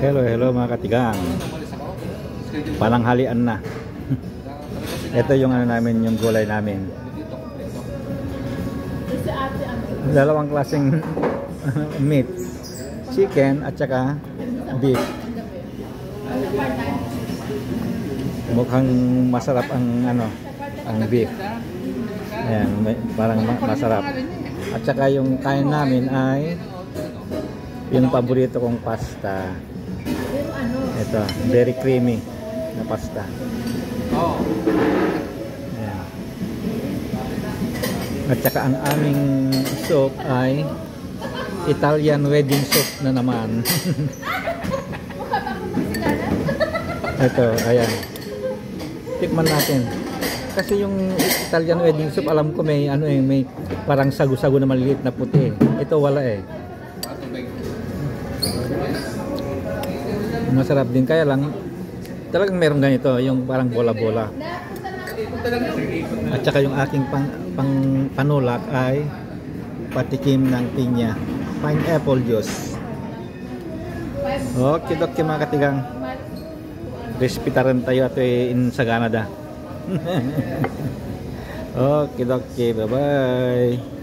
Hello, hello mga katigang. Pananghalian na. Ito yung ano namin, yung gulay namin. Dalawang klaseng meat. Chicken at saka beef. Mukhang masarap ang ano, ang beef. Ayan, parang masarap. At saka yung kain namin ay yung paborito kong pasta. Ito, very creamy na pasta. Ayan. At saka ang aming soup ay Italian wedding soup na naman. Ito, ayan. Tikman natin. Kasi yung Italian wedding soup, alam ko may ano eh, may parang sagu-sagu na maliliit na puti. Ito wala eh. Masarap din, kaya lang talagang meron ganito, yung parang bola-bola. At saka yung aking panulak ay patikim ng pinya, pineapple juice. Okay, doki mga katigang. Respetaran tayo ato in sa Canada. Okay, doki, bye bye.